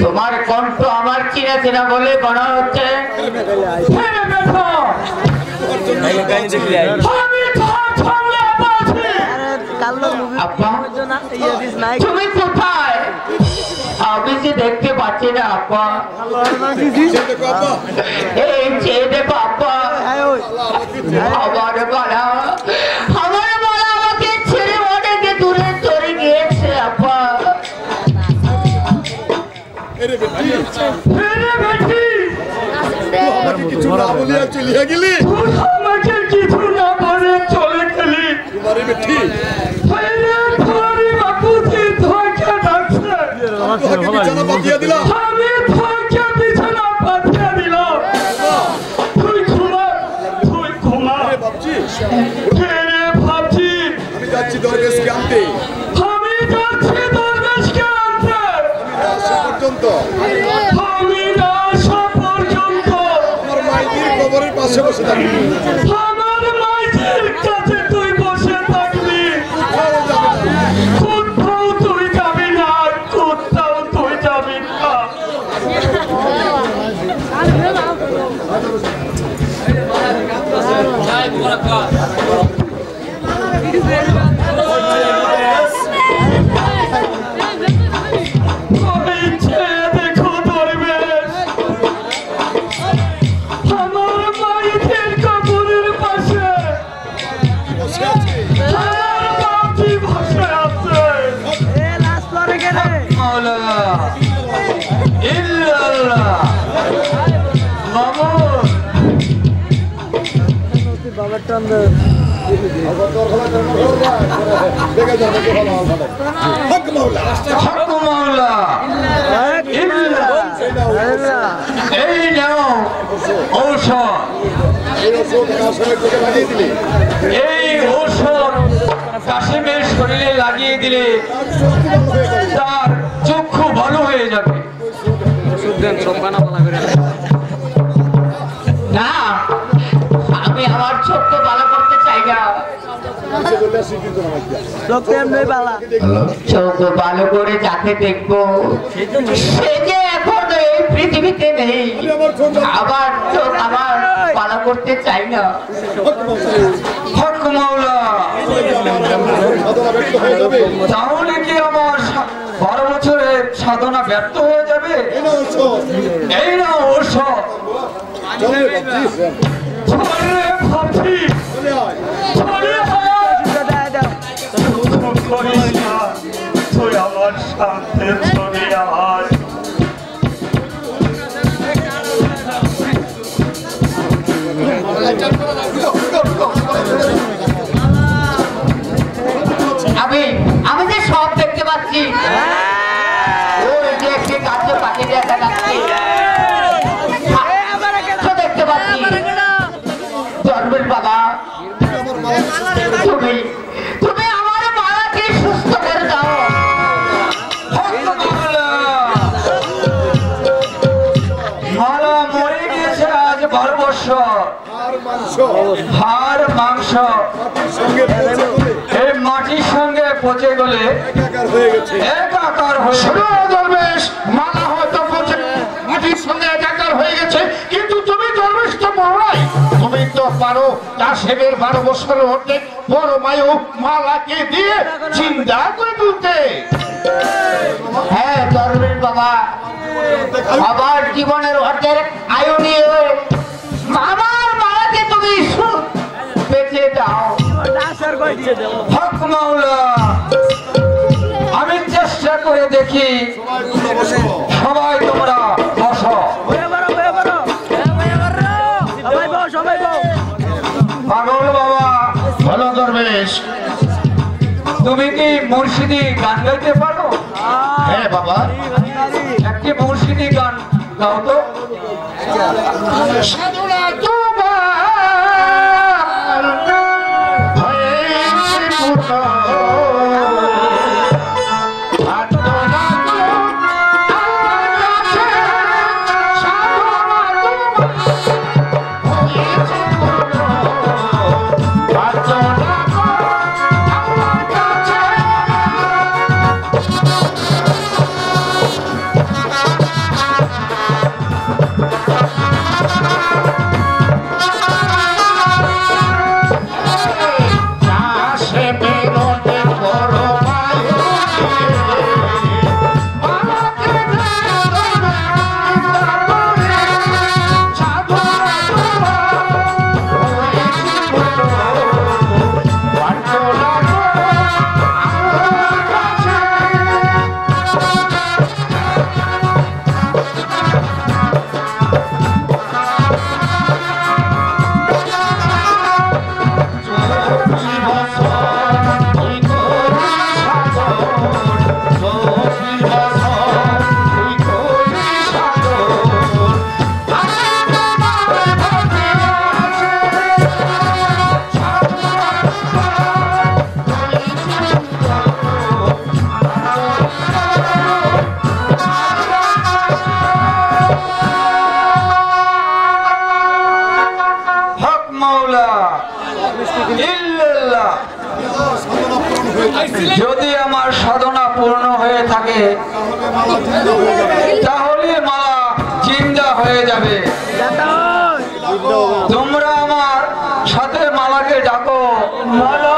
তোমার কণ্ঠ আমার চিনা চিনা বলে মনে হচ্ছে তুমি কোথায়? আমি যে দেখতে পাচ্ছি না আপা। এই চেয়ে দেখো আপা, আমার বলা আমাকে ছেড়ে অনেকে দূরে চলে গিয়েছে আপা। কিছু না বলিয়া চলিয়া গেলি, আমাকে কিছু না বলে চলে গেলি। আমি ধোঁকে বিছানা পাঠিয়ে দিলাম। তুই ঘুমা, তুই ঘুমা। ভাবছি আমি যাচ্ছি দরবেশকে আনতে, আমি যাচ্ছি দরবেশকে আনতে। আমি না আসা পর্যন্ত আমার মাইদির কবরের পাশে বসে থাকবি। আমার মাইদের কাছে তুই বসে থাকবি। কোথাও তুই যাবি না, কোথাও তুই যাবি না। দেখো দরবেশ, আমার মাইদের কবরের পাশে আমার বাপজি বসে আছে। এই নাও ঔষধ, এই ওষুধ কাশেমের চোখে লাগিয়ে দিলে এই ঔষধ কাশেমের শরীরে লাগিয়ে দিলে তার চক্ষু ভালো হয়ে যাবে। না, আমি আমার চোখকে ভালো করতে চাই না। চোখ ভালো করে যাকে দেখবো সে যে এখন এই পৃথিবীতে নেই। আবার চোখ আমার ভালো করতে চাই না। হক মাওলা, তাহলে কি আমার 12 বছরের সাধনা ব্যর্থ হয়ে যাবে? এই না ঔষধ। ভাবছি তুই আমার সাথে চলে আয়। আমি যে সব দেখতে পাচ্ছি, ওই যে একটি কার্য পাখি দেখা যাচ্ছে দেখতে পাচ্ছি। জন্মের বাবা, তুমি আমার মালাকে সুস্থ করে দাও। মালা মরে গিয়েছে আজ 12 বছর। হাড় মাংস এই মাটির সঙ্গে পচে গেলে একাকার হয়ে দরবেশ। মালা হয়তো পচে মাটির সঙ্গে একাকার হয়ে গেছে, কিন্তু তুমি দরবেশ তো মরাই। তুমি তো পারো কাশেমের 12 বছর হতে বড় মায়ু মালাকে দিয়ে চিন্তা করে তুলতে। হ্যাঁ দরবেশ বাবা, আবার জীবনের অর্ধেক আয়ু নিয়ে আমার মালাকে তুমি বেঁচে দাও। হক মাওলা, আমি চেষ্টা করে দেখি। সবাই তোমরা বসো। পাগল বাবা, ভালো দরবেশ, তুমি কি মুর্শিদি গান গাইতে পারো? হ্যাঁ বাবা, একটি মুর্শিদি গান গাও তো। সাধনা তোমার যদি আমার সাধনা পূর্ণ হয়ে থাকে তাহলে মালা জিন্দা হয়ে যাবে। তোমরা আমার সাথে মালাকে ডাকো। মালা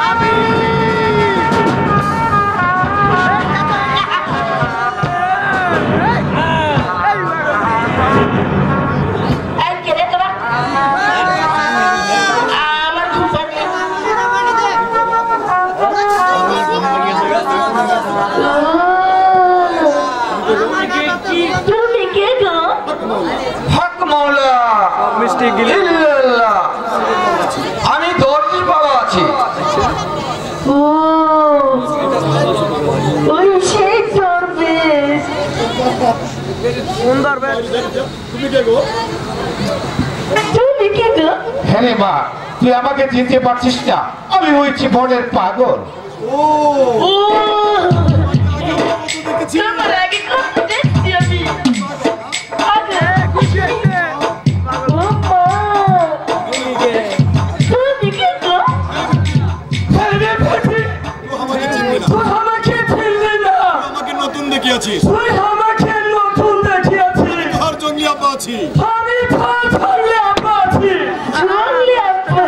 Happy ইল্লাল্লাহ। আমি দর্জি বাবা আছি। ও ওই সেই দরবেশ। তুমি কে গো? তুমি কে গো? হ্যাঁ রে মা, তুই আমাকে চিনতে পারছিস না? আমি ওই জীবনের পাগল। ও ও দেখেছি। তোমার আগে কত দেখছি আমি। আগে ও মা, তুমি কে গো? হ্যাঁ রে বেটি, ও আমাকে চিনবে না। তুই আমাকে চিনলি না। আমাকে নতুন দেখিয়াছিস। তুই আমাকে নতুন দেখিয়াছিস। আর জঙ্গলি আব্বা আছি। আমি ফাঁসলে আব্বা আছি। জঙ্গলি আব্বা।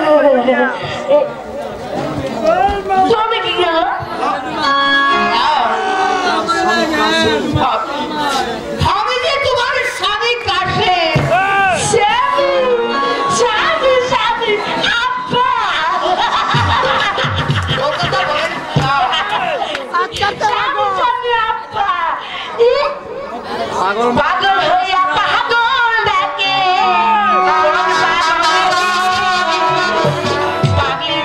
তুমি কি গো? আমি যে তোমার স্বামী কাছে স্বামী স্বামী স্বামী আব্বা। স্বামী স্বামী আব্বা। পাগল হইয়া পাগল ডাকে। পাগলি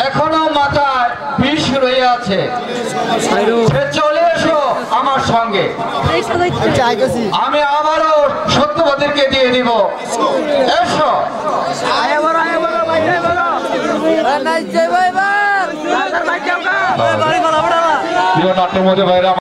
এখনো মাথায় বিষ রয়ে আছে। চলে এসো আমার সঙ্গে, আমি আবারও সত্যবতীকে দিয়ে দিব। এসো। প্রিয় নাট্যমঞ্চ ভাইরা।